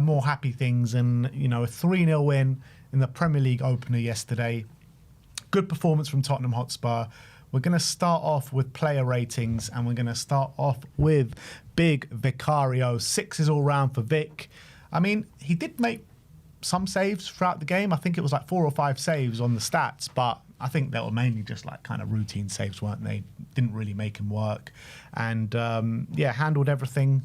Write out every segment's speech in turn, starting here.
more happy things, and a 3-0 win in the Premier League opener yesterday. Good performance from Tottenham Hotspur. We're going to start off with player ratings, and we're going to start off with Big Vicario. 6s all round for Vic. I mean, he did make some saves throughout the game. I think it was like 4 or 5 saves on the stats, but I think they were mainly just like kind of routine saves, weren't they? Didn't really make him work. And handled everything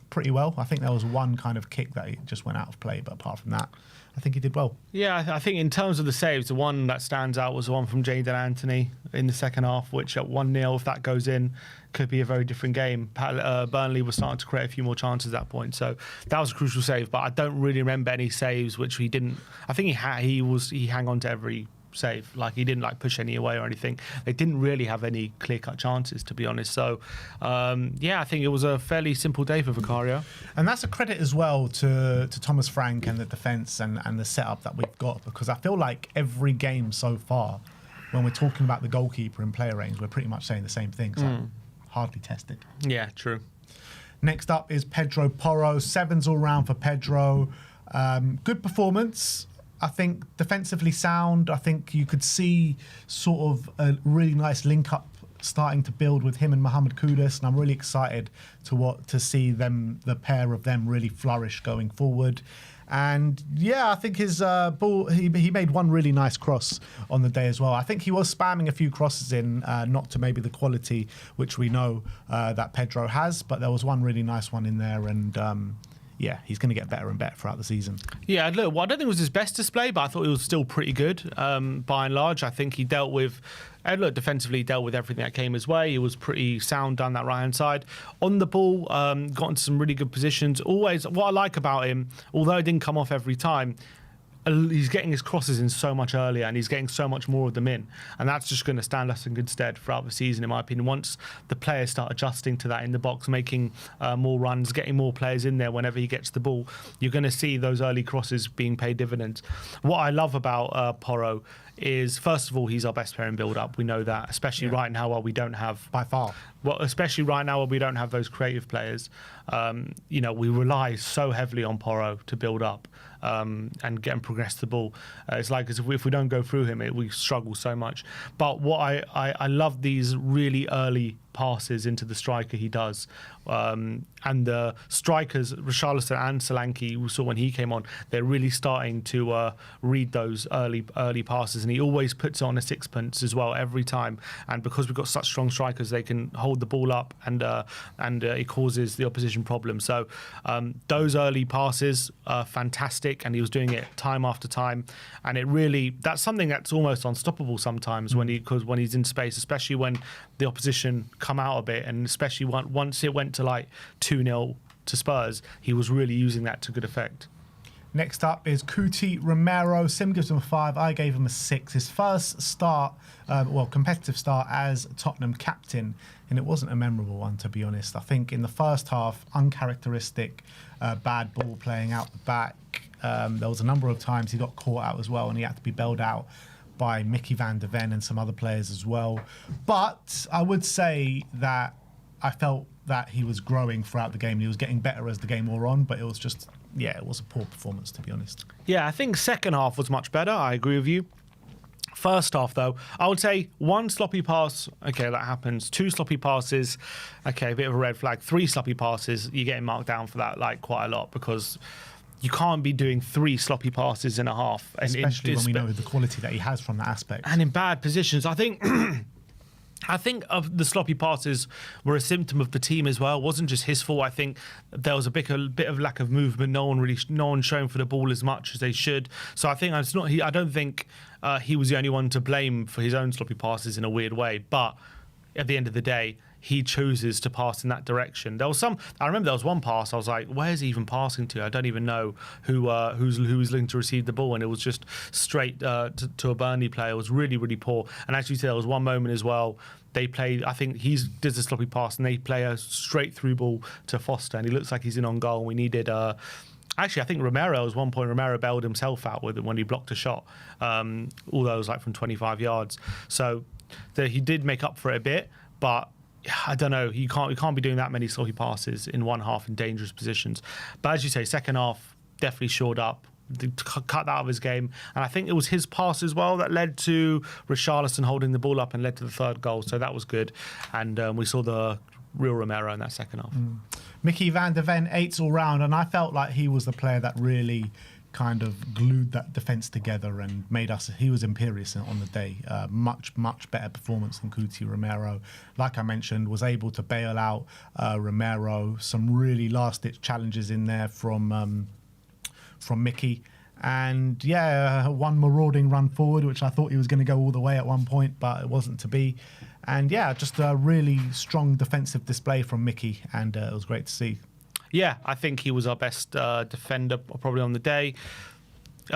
pretty well. I think there was one kind of kick that just went out of play, but apart from that, I think he did well. Yeah, I think in terms of the saves, the one that stands out was the one from Jadon Anthony in the second half, which at 1-0, if that goes in, could be a very different game. Burnley was starting to create a few more chances at that point, so that was a crucial save. But I don't really remember any saves which he didn't. I think he hang on to every save. Like, he didn't push any away or anything. They didn't really have any clear-cut chances, to be honest. So I think it was a fairly simple day for Vicario, and that's a credit as well to Thomas Frank and the defence and the setup that we've got, because I feel like every game so far, when we're talking about the goalkeeper and player range, we're pretty much saying the same thing. So hardly tested. Yeah, true. Next up is Pedro Porro. 7s all round for Pedro. Good performance. I think defensively sound. I think you could see sort of a really nice link-up starting to build with him and Mohamed Kudus, and I'm really excited to see the pair of them really flourish going forward. And I think his ball, he made one really nice cross on the day as well. I think he was spamming a few crosses in, not to maybe the quality which we know that Pedro has, but there was one really nice one in there, and he's going to get better and better throughout the season. Yeah, look, I don't think it was his best display, but I thought it was still pretty good by and large. I think he defensively dealt with everything that came his way. He was pretty sound down that right-hand side. On the ball, got into some really good positions. Always, what I like about him, although it didn't come off every time, he's getting his crosses in so much earlier, and he's getting so much more of them in, and that's just going to stand us in good stead throughout the season, in my opinion. Once the players start adjusting to that in the box, making more runs, getting more players in there whenever he gets the ball, you're going to see those early crosses being paid dividends. What I love about Porro is, first of all, he's our best player in build-up. We know that, especially right now while we don't have... By far. Well, especially right now where we don't have those creative players. We rely so heavily on Porro to build up and get and progress the ball. It's like as if we don't go through him, we struggle so much. But what I love these really early passes into the striker he does. And the strikers, Richarlison and Solanke, we saw when he came on, they're really starting to read those early passes, and he always puts it on a sixpence as well every time. And because we've got such strong strikers, they can hold the ball up, and it causes the opposition problems. So those early passes are fantastic, and he was doing it time after time. And that's something that's almost unstoppable sometimes when he's in space, especially when the opposition come out a bit, and especially once it went to 2-0 to Spurs, he was really using that to good effect. Next up is Cuti Romero. Sim gives him a 5. I gave him a 6. His first competitive start as Tottenham captain, and it wasn't a memorable one, to be honest. I think in the first half, uncharacteristic bad ball playing out the back. There was a number of times he got caught out as well, and he had to be bailed out by Mickey van der Ven and some other players as well. But I would say that I felt that he was growing throughout the game, and he was getting better as the game wore on, but it was just, it was a poor performance, to be honest. Yeah, I think second half was much better. I agree with you. First half, though, I would say 1 sloppy pass, okay, that happens. 2 sloppy passes, okay, a bit of a red flag. 3 sloppy passes, you're getting marked down for that quite a lot, because you can't be doing 3 sloppy passes in a half. Especially when we know the quality that he has from that aspect. And in bad positions. I think of the sloppy passes were a symptom of the team as well. It wasn't just his fault. I think there was a bit of lack of movement. No one showing for the ball as much as they should. So I think I don't think he was the only one to blame for his own sloppy passes in a weird way. But at the end of the day, he chooses to pass in that direction. I remember there was one pass, I was like, where's he even passing to? I don't even know who was looking to receive the ball, and it was just straight to a Burnley player. It was really, really poor. And actually, there was one moment as well, they play, I think he does a sloppy pass, and they play a straight through ball to Foster, and he looks like he's in on goal, and we needed... Actually, I think Romero, at one point, Romero bailed himself out with it when he blocked a shot, although it was from 25 yards. So he did make up for it a bit, but I don't know. You can't be doing that many sloppy passes in one half in dangerous positions. But as you say, second half definitely shored up. Cut that out of his game, and I think it was his pass as well that led to Richarlison holding the ball up and led to the third goal. So that was good, and we saw the real Romero in that second half. Mickey van de Ven, 8s all round, and I felt like he was the player that really kind of glued that defence together and made us. He was imperious on the day. Much better performance than Cuti Romero. Like I mentioned, was able to bail out Romero. Some really last-ditch challenges in there from Mickey, and one marauding run forward, which I thought he was going to go all the way at one point, but it wasn't to be. And just a really strong defensive display from Mickey, and it was great to see. Yeah, I think he was our best defender probably on the day. He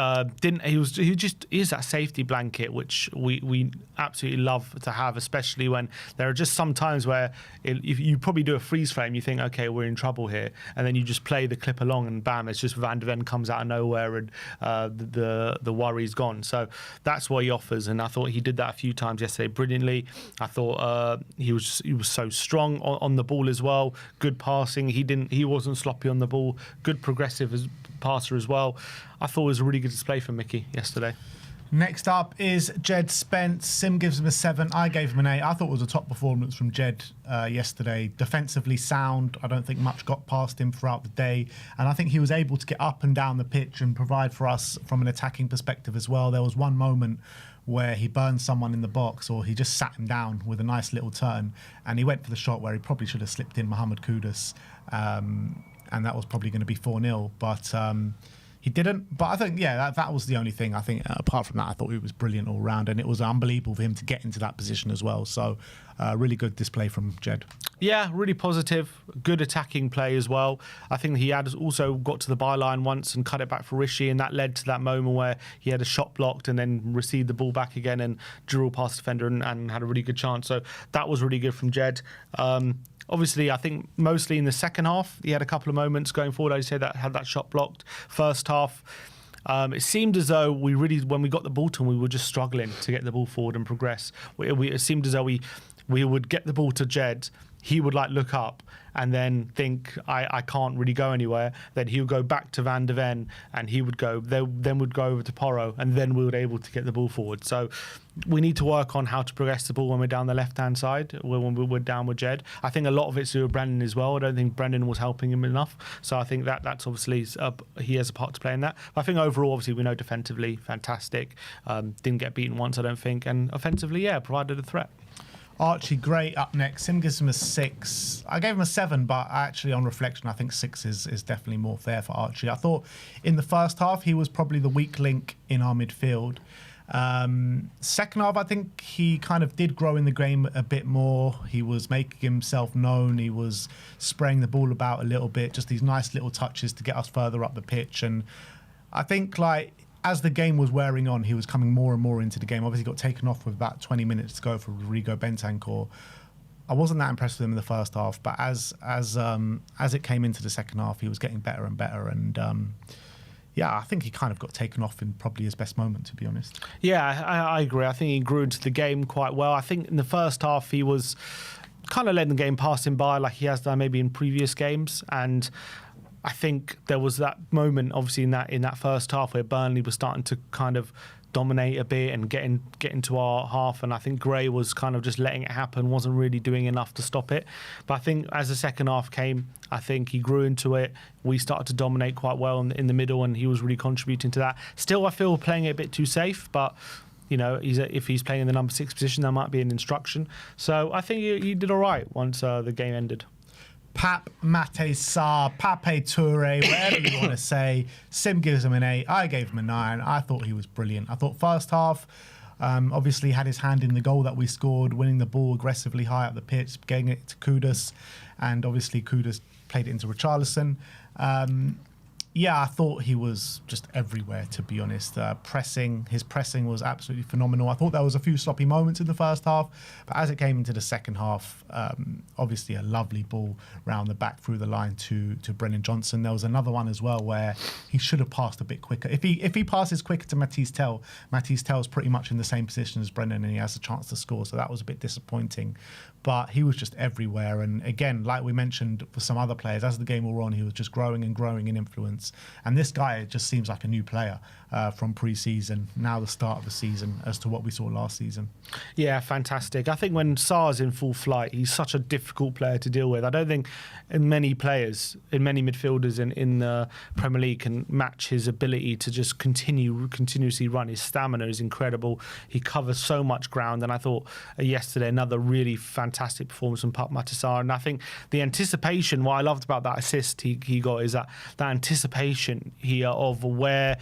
is that safety blanket which we absolutely love to have, especially when there are just some times where if you probably do a freeze frame, you think, okay, we're in trouble here, and then you just play the clip along and bam, it's just Van de Ven comes out of nowhere and the worry's gone. So that's what he offers, and I thought he did that a few times yesterday brilliantly. I thought he was so strong on the ball as well. Good passing. He wasn't sloppy on the ball. Good progressive passer as well. I thought it was a really good display from Mickey yesterday. Next up is Jed Spence. Sim gives him a 7. I gave him an 8. I thought it was a top performance from Jed yesterday. Defensively sound. I don't think much got past him throughout the day. And I think he was able to get up and down the pitch and provide for us from an attacking perspective as well. There was one moment where he burned someone in the box, or he just sat him down with a nice little turn. And he went for the shot where he probably should have slipped in Mohamed Kudus. And that was probably going to be 4-0. But he didn't. But I think, that was the only thing. I think apart from that, I thought he was brilliant all round, and it was unbelievable for him to get into that position as well. So really good display from Jed. Yeah, really positive. Good attacking play as well. I think he had also got to the byline once and cut it back for Rishi, and that led to that moment where he had a shot blocked and then received the ball back again and drew past the defender and had a really good chance. So that was really good from Jed. Obviously, I think mostly in the second half, he had a couple of moments going forward. I said that had that shot blocked. First half, it seemed as though when we got the ball to him, we were just struggling to get the ball forward and progress. It seemed as though we would get the ball to Jed. He would look up and then think, I can't really go anywhere. Then he would go back to Van de Ven and he would go, then would go over to Porro, and then we were able to get the ball forward. So we need to work on how to progress the ball when we're down the left-hand side, when we're down with Jed. I think a lot of it's to do with Brendan as well. I don't think Brendan was helping him enough. So I think that's obviously, he has a part to play in that. But I think overall, obviously, we know defensively, fantastic. Didn't get beaten once, I don't think. And offensively, provided a threat. Archie Gray up next. Sim gives him a 6. I gave him a 7, but actually on reflection, I think 6 is definitely more fair for Archie. I thought in the first half, he was probably the weak link in our midfield. Second half, I think he kind of did grow in the game a bit more. He was making himself known. He was spraying the ball about a little bit, just these nice little touches to get us further up the pitch. And I think as the game was wearing on, he was coming more and more into the game. Obviously got taken off with about 20 minutes to go for Rodrigo Bentancur. I wasn't that impressed with him in the first half, but as it came into the second half, he was getting better and better. And I think he kind of got taken off in probably his best moment, to be honest. Yeah, I agree. I think he grew into the game quite well. I think in the first half, he was kind of letting the game pass him by like he has done maybe in previous games. And I think there was that moment, obviously, in that first half where Burnley was starting to kind of dominate a bit and get into our half, and I think Gray was kind of just letting it happen, wasn't really doing enough to stop it. But I think as the second half came, I think he grew into it. We started to dominate quite well in the middle, and he was really contributing to that. Still, I feel playing it a bit too safe, but if he's playing in the number 6 position, that might be an instruction. So I think he did all right once the game ended. Pap, Mate Sarr, Pape Toure, whatever you want to say. Sim gives him an 8. I gave him a 9. I thought he was brilliant. I thought first half, obviously had his hand in the goal that we scored, winning the ball aggressively high up the pitch, getting it to Kudus, and obviously Kudus played it into Richarlison. Yeah, I thought he was just everywhere, to be honest. His pressing was absolutely phenomenal. I thought there was a few sloppy moments in the first half, but as it came into the second half, obviously a lovely ball round the back through the line to Brennan Johnson. There was another one as well where he should have passed a bit quicker. If he passes quicker to Matisse Tell's pretty much in the same position as Brennan, and he has a chance to score, so that was a bit disappointing. But he was just everywhere. And again, like we mentioned for some other players, as the game wore on, he was just growing and growing in influence. And this guy just seems like a new player from pre-season, now the start of the season, as to what we saw last season. Yeah, fantastic. I think when Sarr's in full flight, he's such a difficult player to deal with. I don't think many midfielders in the Premier League can match his ability to just continuously run. His stamina is incredible. He covers so much ground. And I thought yesterday another really fantastic performance from Pape Matar Sarr. And I think the anticipation, what I loved about that assist he got is that anticipation here of where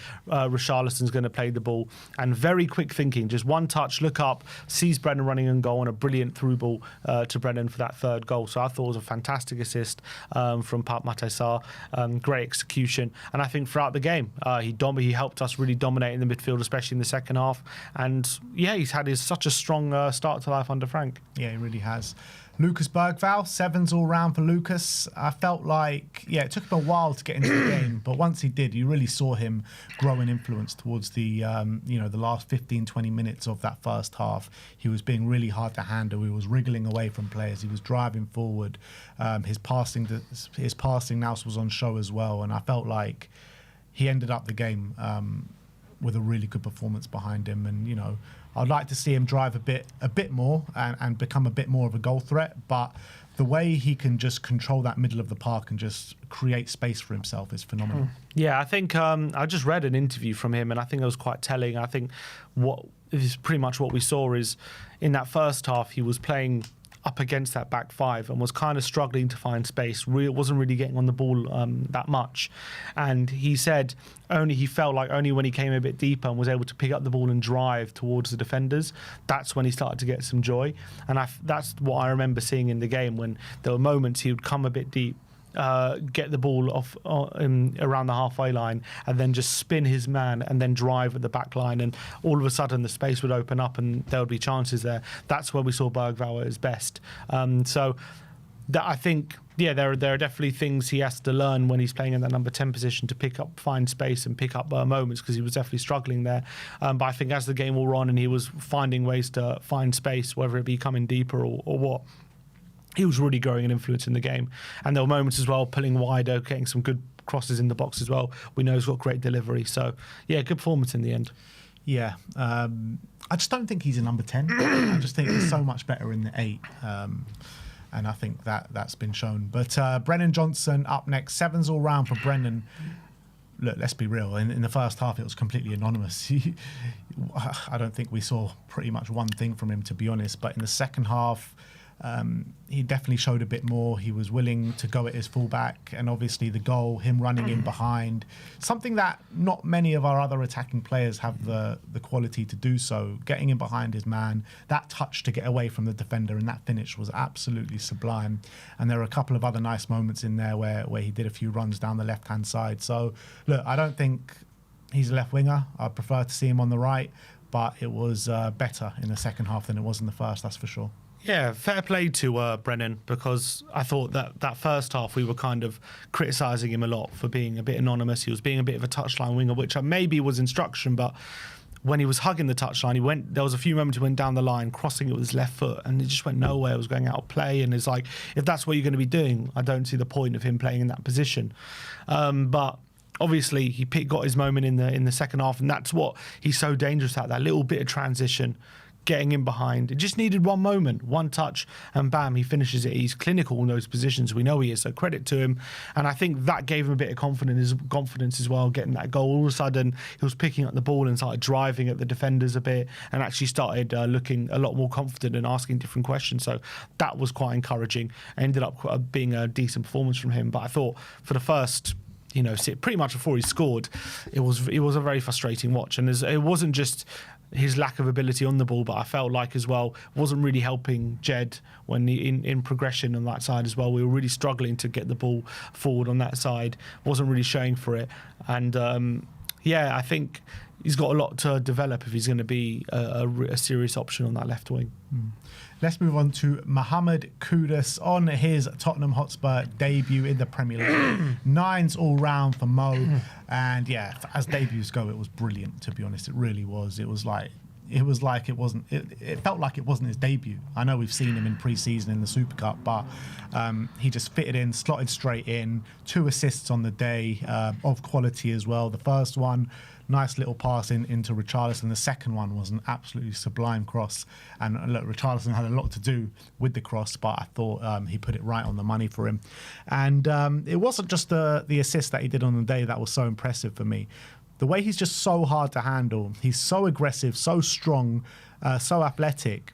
Richarlison's going to play the ball, and very quick thinking, just one touch, look up, sees Brennan running and goal, and a brilliant through ball to Brennan for that third goal. So I thought it was a fantastic assist from Pape Matar Sarr. Great execution, and I think throughout the game he helped us really dominate in the midfield, especially in the second half. And yeah, he's had such a strong start to life under Frank. Yeah, he really has. Lucas Bergvall, 7s all round for Lucas. I felt like, it took him a while to get into the game, but once he did, you really saw him grow in influence towards the last 15, 20 minutes of that first half. He was being really hard to handle. He was wriggling away from players. He was driving forward. His passing now was on show as well, and I felt like he ended up the game with a really good performance behind him. And I'd like to see him drive a bit more and become a bit more of a goal threat, but the way he can just control that middle of the park and just create space for himself is phenomenal. Yeah, I think I just read an interview from him, and I think it was quite telling. I think what is pretty much what we saw is in that first half he was playing up against that back five and was kind of struggling to find space. Wasn't really getting on the ball that much. And he said he felt like only when he came a bit deeper and was able to pick up the ball and drive towards the defenders, that's when he started to get some joy. And that's what I remember seeing in the game, when there were moments he would come a bit deep, get the ball off around the halfway line, and then just spin his man and then drive at the back line, and all of a sudden the space would open up and there would be chances there. That's where we saw Bergvall at his best. So that, I think, there are definitely things he has to learn when he's playing in that number 10 position, to find space and pick up moments, because he was definitely struggling there. But I think as the game wore on and he was finding ways to find space, whether it be coming deeper or what, he was really growing an influence in the game. And there were moments as well, pulling wider, getting some good crosses in the box as well. We know he's got great delivery. So, yeah, good performance in the end. Yeah. I just don't think he's a number 10. I just think he's so much better in the 8. And I think that's been shown. But Brennan Johnson up next. 7s all round for Brennan. Look, let's be real. In the first half, it was completely anonymous. I don't think we saw pretty much one thing from him, to be honest. But in the second half, he definitely showed a bit more. He was willing to go at his fullback, and obviously the goal, him running in behind, something that not many of our other attacking players have the quality to do so. Getting in behind his man, that touch to get away from the defender, and that finish was absolutely sublime. And there are a couple of other nice moments in there where he did a few runs down the left-hand side. So, look, I don't think he's a left winger. I prefer to see him on the right, but it was better in the second half than it was in the first, that's for sure. Yeah, fair play to Brennan, because I thought that first half we were kind of criticising him a lot for being a bit anonymous. He was being a bit of a touchline winger, which maybe was instruction, but when he was hugging the touchline, there was a few moments he went down the line, crossing it with his left foot, and it just went nowhere. It was going out of play, and it's like, if that's what you're going to be doing, I don't see the point of him playing in that position. But obviously he got his moment in the second half, and that's what he's so dangerous at, that little bit of transition, getting in behind. It just needed one moment, one touch, and bam, he finishes it. He's clinical in those positions. We know he is, so credit to him. And I think that gave him a bit of confidence as well, getting that goal. All of a sudden, he was picking up the ball and started driving at the defenders a bit, and actually started looking a lot more confident and asking different questions. So that was quite encouraging. Ended up being a decent performance from him. But I thought for the first, pretty much before he scored, it was a very frustrating watch. And it wasn't just his lack of ability on the ball, but I felt like as well wasn't really helping Jed when in progression on that side as well. We were really struggling to get the ball forward on that side. Wasn't really showing for it, and I think he's got a lot to develop if he's going to be a serious option on that left wing. Let's move on to Mohamed Kudus on his Tottenham Hotspur debut in the Premier League. 9s all round for Mo, and as debuts go, it was brilliant. To be honest, it really was. It felt like it wasn't his debut. I know we've seen him in pre-season in the Super Cup, but he just fitted in, slotted straight in. 2 assists on the day, of quality as well. The first one, nice little pass into Richarlison. The second one was an absolutely sublime cross. And look, Richarlison had a lot to do with the cross, but I thought he put it right on the money for him. And it wasn't just the assist that he did on the day that was so impressive for me. The way he's just so hard to handle. He's so aggressive, so strong, so athletic.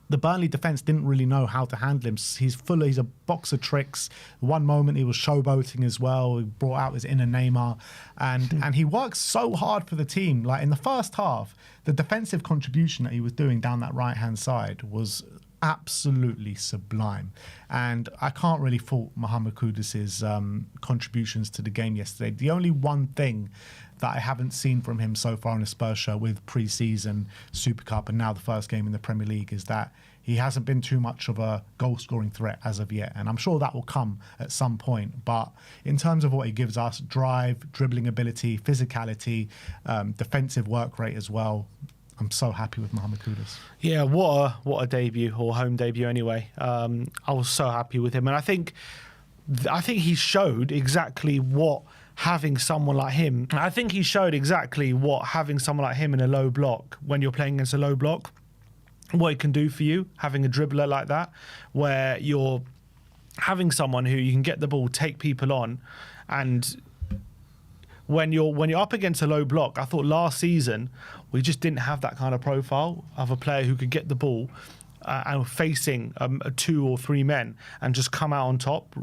The Burnley defence didn't really know how to handle him. He's a box of tricks. One moment he was showboating as well. He brought out his inner Neymar. And he works so hard for the team. Like in the first half, the defensive contribution that he was doing down that right-hand side was absolutely sublime. And I can't really fault Mohamed Kudus's contributions to the game yesterday. The only one thing that I haven't seen from him so far in the Spurs show with pre-season, Super Cup, and now the first game in the Premier League is that he hasn't been too much of a goal-scoring threat as of yet. And I'm sure that will come at some point. But in terms of what he gives us, drive, dribbling ability, physicality, defensive work rate as well, I'm so happy with Mohamed Kudus. Yeah, what a debut, or home debut anyway. I was so happy with him. And I think he showed exactly what having someone like him, in a low block, when you're playing against a low block, what it can do for you, having a dribbler like that, where you're having someone who you can get the ball, take people on, and when you're up against a low block, I thought last season we just didn't have that kind of profile of a player who could get the ball and facing 2 or 3 men and just come out on top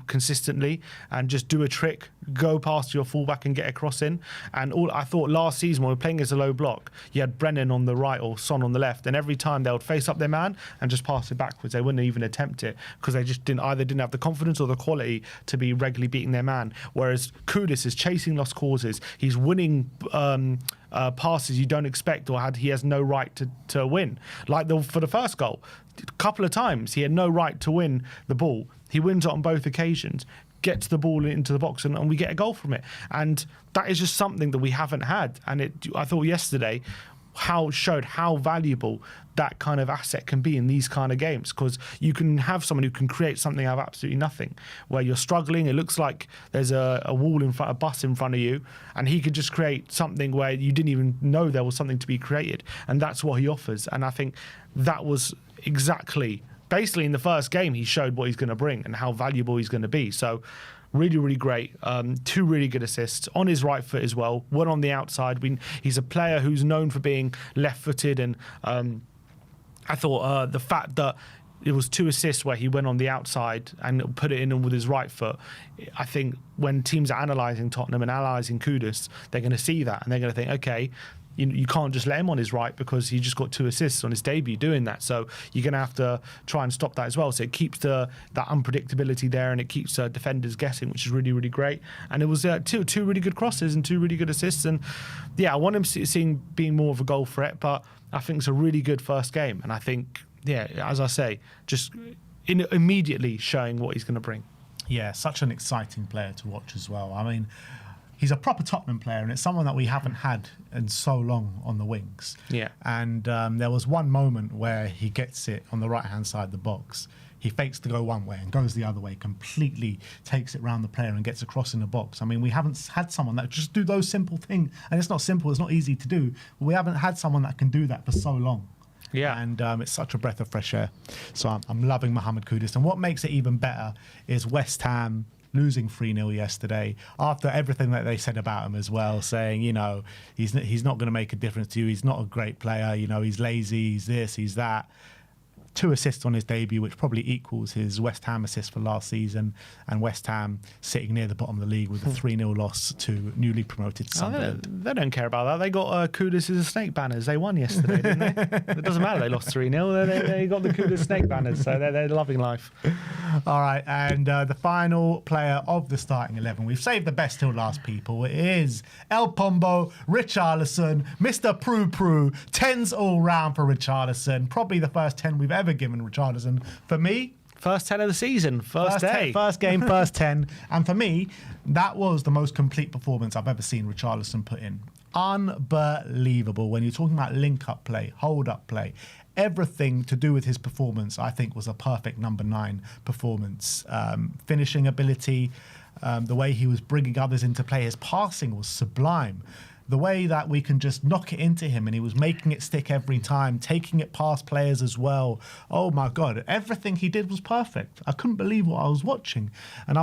consistently and just do a trick, go past your fullback and get a cross in. And I thought last season when we were playing as a low block, you had Brennan on the right or Son on the left, and every time they would face up their man and just pass it backwards. They wouldn't even attempt it because they just didn't have the confidence or the quality to be regularly beating their man. Whereas Kudus is chasing lost causes. He's winning passes you don't expect or he has no right to win. Like for the first goal, a couple of times he had no right to win the ball. He wins it on both occasions, gets the ball into the box, and we get a goal from it. And that is just something that we haven't had. And I thought yesterday showed how valuable that kind of asset can be in these kind of games, because you can have someone who can create something out of absolutely nothing, where you're struggling, it looks like there's a wall in front, a bus in front of you, and he could just create something where you didn't even know there was something to be created. And that's what he offers. And I think that was exactly, basically in the first game, he showed what he's going to bring and how valuable he's going to be. So really, really great. 2 really good assists on his right foot as well. One on the outside. He's a player who's known for being left-footed, and I thought the fact that it was 2 assists where he went on the outside and put it in with his right foot. I think when teams are analysing Tottenham and analysing Kudus, they're going to see that and they're going to think, okay, you can't just let him on his right because he just got 2 assists on his debut doing that. So you're going to have to try and stop that as well. So it keeps that unpredictability there, and it keeps defenders guessing, which is really, really great. And it was two really good crosses and 2 really good assists. And yeah, I want him being more of a goal threat, but I think it's a really good first game. And I think, yeah, as I say, just immediately showing what he's going to bring. Yeah, such an exciting player to watch as well. I mean, he's a proper Tottenham player, and it's someone that we haven't had in so long on the wings. Yeah. And there was one moment where he gets it on the right-hand side of the box. He fakes to go one way and goes the other way, completely takes it round the player and gets across in the box. I mean, we haven't had someone that just do those simple things. And it's not simple, it's not easy to do. But we haven't had someone that can do that for so long. Yeah. And it's such a breath of fresh air. So I'm loving Mohamed Kudus. And what makes it even better is West Ham losing 3-0 yesterday, after everything that they said about him as well, saying, he's not going to make a difference to you, he's not a great player, he's lazy, he's this, he's that. 2 assists on his debut, which probably equals his West Ham assist for last season, and West Ham sitting near the bottom of the league with a 3-0 loss to newly promoted Sunderland. They don't care about that. They got Kudus as a snake banners. They won yesterday, didn't they? It doesn't matter. They lost 3-0. They got the Kudus snake banners, so they're loving life. All right, and the final player of the starting 11. We've saved the best till last, people. It is El Pombo, Richarlison, Mr. Prue. 10s all round for Richarlison. Probably the first 10 we've ever given Richarlison. For me, first 10 of the season, first day. First game, first 10. And for me, that was the most complete performance I've ever seen Richarlison put in. Unbelievable. When you're talking about link-up play, hold-up play, everything to do with his performance, I think, was a perfect number 9 performance. Finishing ability, the way he was bringing others into play, his passing was sublime. The way that we can just knock it into him and he was making it stick every time, taking it past players as well. Oh my God, everything he did was perfect. I couldn't believe what I was watching. And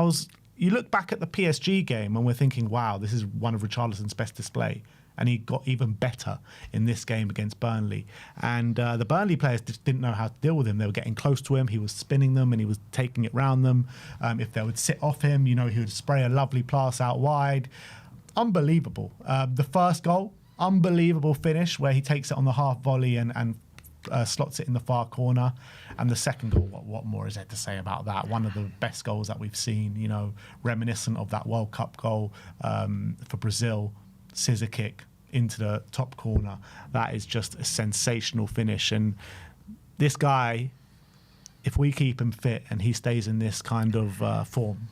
you look back at the PSG game and we're thinking, wow, this is one of Richarlison's best display. And he got even better in this game against Burnley. And the Burnley players just didn't know how to deal with him. They were getting close to him. He was spinning them and he was taking it round them. If they would sit off him, he would spray a lovely pass out wide. Unbelievable. The first goal, unbelievable finish where he takes it on the half volley and slots it in the far corner. And the second goal, what more is there to say about that? One of the best goals that we've seen, reminiscent of that World Cup goal for Brazil. Scissor kick into the top corner. That is just a sensational finish. And this guy, if we keep him fit and he stays in this kind of form,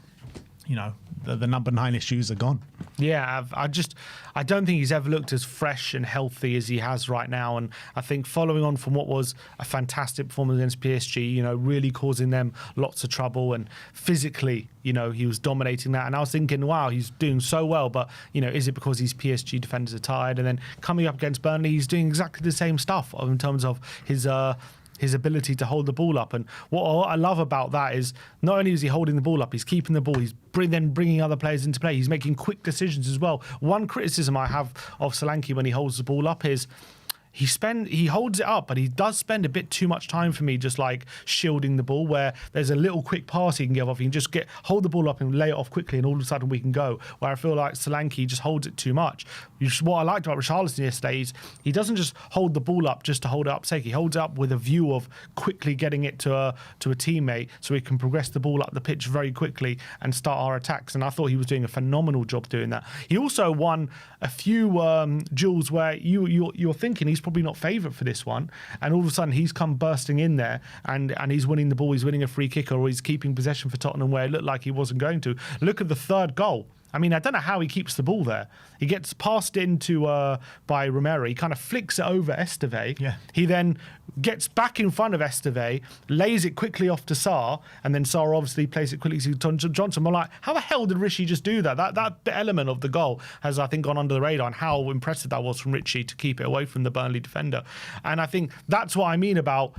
the number 9 issues are gone. Yeah, I don't think he's ever looked as fresh and healthy as he has right now. And I think following on from what was a fantastic performance against PSG, really causing them lots of trouble, and physically, he was dominating that. And I was thinking, wow, he's doing so well, but, is it because these PSG defenders are tired? And then coming up against Burnley, he's doing exactly the same stuff in terms of his ability to hold the ball up. And what I love about that is not only is he holding the ball up, he's keeping the ball, he's then bringing other players into play. He's making quick decisions as well. One criticism I have of Solanke when he holds the ball up is he holds it up, but he does spend a bit too much time for me just like shielding the ball, where there's a little quick pass he can give off. He can just hold the ball up and lay it off quickly, and all of a sudden we can go. Where I feel like Solanke just holds it too much. What I liked about Richarlison yesterday is he doesn't just hold the ball up just to hold it up sake. He holds it up with a view of quickly getting it to a teammate so he can progress the ball up the pitch very quickly and start our attacks. And I thought he was doing a phenomenal job doing that. He also won a few duels where you're thinking he's probably not favourite for this one, and all of a sudden he's come bursting in there and he's winning the ball, he's winning a free kick, or he's keeping possession for Tottenham where it looked like he wasn't going to. Look at the third goal. I mean, I don't know how he keeps the ball there. He gets passed into by Romero. He kind of flicks it over Esteve. Yeah. He then gets back in front of Esteve, lays it quickly off to Sarr, and then Sarr obviously plays it quickly to Johnson. I'm like, how the hell did Richie just do that? That element of the goal has, I think, gone under the radar, and how impressive that was from Richie to keep it away from the Burnley defender. And I think that's what I mean about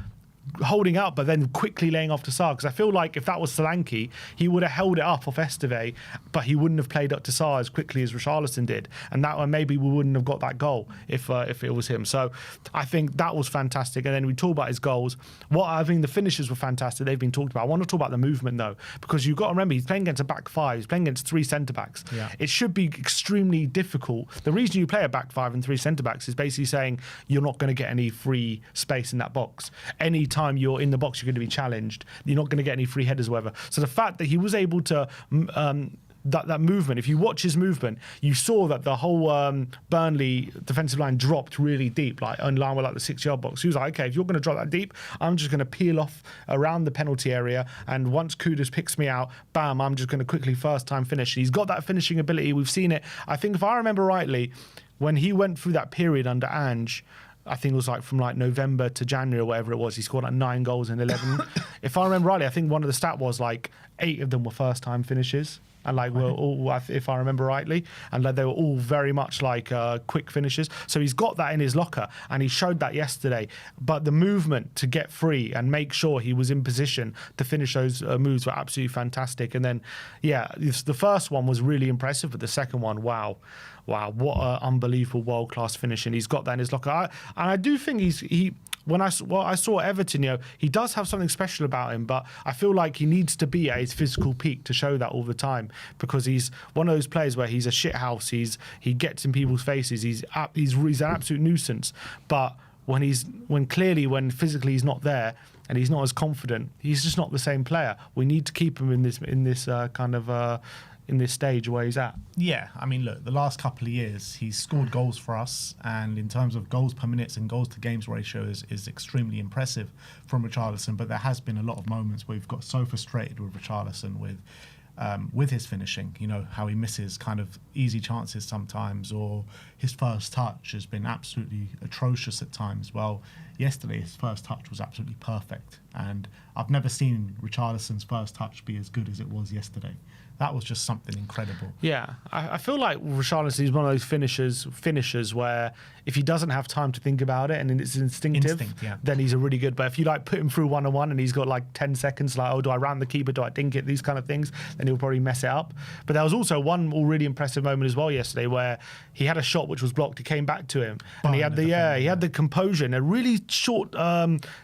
holding up but then quickly laying off to Sarr, because I feel like if that was Solanke, he would have held it up off Esteve, but he wouldn't have played up to Sarr as quickly as Richarlison did, and that one maybe we wouldn't have got that goal if it was him. So I think that was fantastic. And then we talk about his goals. What I think the finishes were fantastic. They've been talked about. I want to talk about the movement though, because you've got to remember he's playing against a back 5. He's playing against 3 centre backs. Yeah. It should be extremely difficult. The reason you play a back 5 and 3 centre backs is basically saying you're not going to get any free space in that box. Anytime you're in the box, you're going to be challenged. You're not going to get any free headers or whatever. So the fact that he was able to that movement, if you watch his movement, you saw that the whole Burnley defensive line dropped really deep, like in line with like the 6-yard box. He was like, okay, if you're going to drop that deep, I'm just going to peel off around the penalty area, and once Kudus picks me out, bam, I'm just going to quickly first time finish. He's got that finishing ability. We've seen it. I think if I remember rightly, when he went through that period under Ange, I think it was like from like November to January or whatever it was, he scored like 9 goals in 11. If I remember rightly, I think one of the stat was like 8 of them were first time finishes. and like were all, if I remember rightly, and like they were all very much like quick finishes. So he's got that in his locker, and he showed that yesterday. But the movement to get free and make sure he was in position to finish those moves were absolutely fantastic. And then, yeah, the first one was really impressive, but the second one, wow, what an unbelievable world-class finish, and he's got that in his locker. And I do think when I saw Everton, he does have something special about him, but I feel like he needs to be at his physical peak to show that all the time, because he's one of those players where he's a shithouse. He gets in people's faces. He's an absolute nuisance. But when physically he's not there and he's not as confident, he's just not the same player. We need to keep him in this stage where he's at. Yeah, I mean, look, the last couple of years he's scored goals for us, and in terms of goals per minutes and goals to games ratio is extremely impressive from Richarlison. But there has been a lot of moments where we've got so frustrated with Richarlison with his finishing, how he misses kind of easy chances sometimes, or his first touch has been absolutely atrocious at times. Well, yesterday his first touch was absolutely perfect, and I've never seen Richarlison's first touch be as good as it was yesterday. That was just something incredible. Yeah, I feel like Richarlison is one of those finishers where if he doesn't have time to think about it and it's instinctive, then he's a really good. But if you like put him through 1-on-1 and he's got like 10 seconds, like, oh, do I round the keeper? Do I dink it? These kind of things, then he'll probably mess it up. But there was also one really impressive moment as well yesterday where he had a shot which was blocked. It came back to him, and he had the composure in a really short,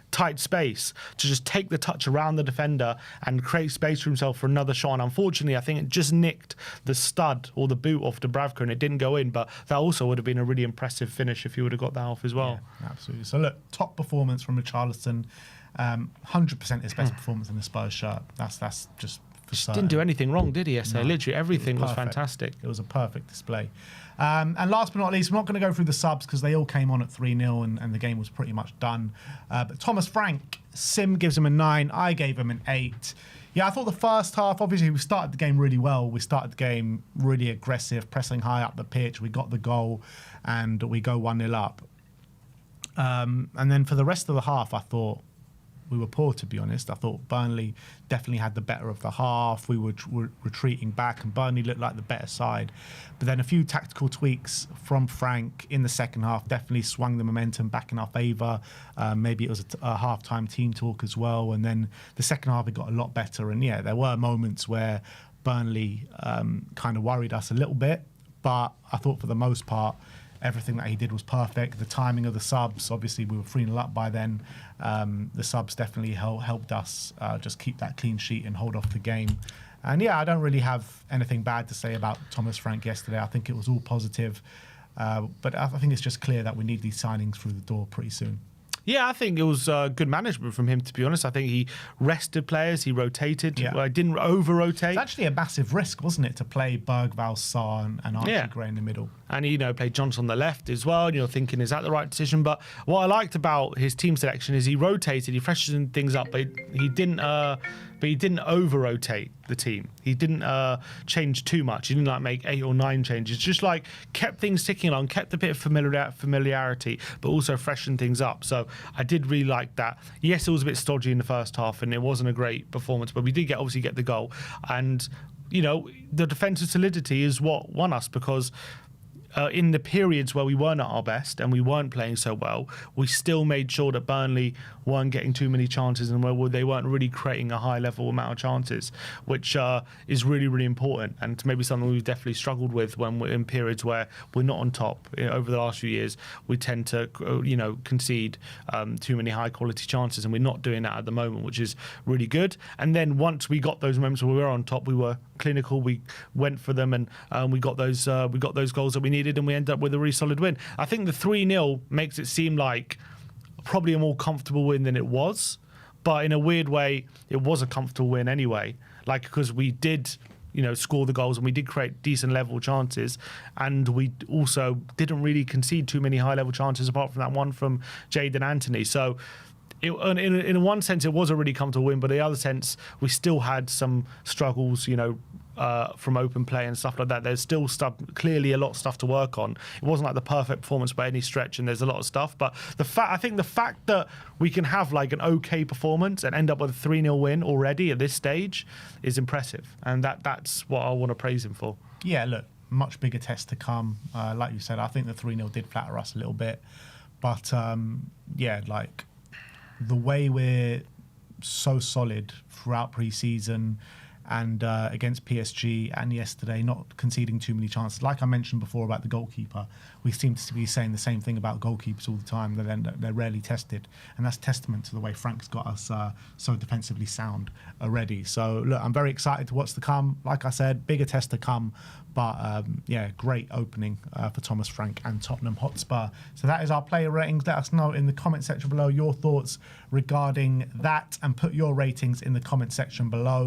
tight space to just take the touch around the defender and create space for himself for another shot. And unfortunately, I think it just nicked the stud or the boot off Dubravka and it didn't go in, but that also would have been a really impressive finish if he would have got that off as well. Yeah, absolutely. So look, top performance from Richarlison, 100% his best performance in the Spurs shirt. That's just for certain. Didn't do anything wrong, did he, SA? No, literally everything was fantastic. It was a perfect display. And last but not least, we're not going to go through the subs because they all came on at 3-0 and the game was pretty much done. But Thomas Frank, Sim gives him a 9. I gave him an 8. Yeah, I thought the first half, obviously we started the game really well. We started the game really aggressive, pressing high up the pitch. We got the goal and we go 1-0 up. And then for the rest of the half, I thought we were poor, to be honest. I thought Burnley definitely had the better of the half. We were retreating back and Burnley looked like the better side. But then a few tactical tweaks from Frank in the second half definitely swung the momentum back in our favour. Maybe it was a half-time team talk as well. And then the second half, it got a lot better. And yeah, there were moments where Burnley kind of worried us a little bit. But I thought for the most part, everything that he did was perfect. The timing of the subs, obviously we were 3-0 up by then. The subs definitely helped us just keep that clean sheet and hold off the game. And yeah, I don't really have anything bad to say about Thomas Frank yesterday. I think it was all positive. But I think it's just clear that we need these signings through the door pretty soon. Yeah, I think it was good management from him, to be honest. I think he rested players, he rotated, didn't over-rotate. It's actually a massive risk, wasn't it, to play Bergvall, Sarr and Archie Gray in the middle. And he, played Johnson on the left as well, and you're thinking, is that the right decision? But what I liked about his team selection is he rotated, he freshened things up, but he didn't over-rotate the team. He didn't change too much. He didn't make 8 or 9 changes. Just kept things ticking along, kept a bit of familiarity, but also freshened things up. So I did really like that. Yes, it was a bit stodgy in the first half, and it wasn't a great performance, but we did obviously get the goal. And the defensive solidity is what won us, because in the periods where we weren't at our best and we weren't playing so well, we still made sure that Burnley weren't getting too many chances and where they weren't really creating a high level amount of chances, which is really, really important, and maybe something we've definitely struggled with when we're in periods where we're not on top. Over the last few years, we tend to concede too many high quality chances, and we're not doing that at the moment, which is really good. And then once we got those moments where we were on top, we were clinical, we went for them, and we got those goals that we needed, and we ended up with a really solid win. I think the 3-0 makes it seem like probably a more comfortable win than it was, but in a weird way, it was a comfortable win anyway. Because we did, score the goals and we did create decent level chances, and we also didn't really concede too many high level chances apart from that one from Jadon Anthony. So in one sense, it was a really comfortable win, but in the other sense, we still had some struggles, from open play and stuff like that. There's still stuff, clearly a lot of stuff to work on. It wasn't like the perfect performance by any stretch, and there's a lot of stuff. But I think the fact that we can have like an okay performance and end up with a 3-0 win already at this stage is impressive, and that's what I want to praise him for. Yeah, look, much bigger test to come. Like you said, I think the 3-0 did flatter us a little bit, but yeah, like the way we're so solid throughout pre-season and against PSG and yesterday, not conceding too many chances. Like I mentioned before about the goalkeeper, we seem to be saying the same thing about goalkeepers all the time. They're rarely tested, and that's testament to the way Frank's got us so defensively sound already. So look, I'm very excited to what's to come. Like I said, bigger test to come, but yeah, great opening for Thomas Frank and Tottenham Hotspur. So that is our player ratings. Let us know in the comment section below your thoughts regarding that, and put your ratings in the comment section below.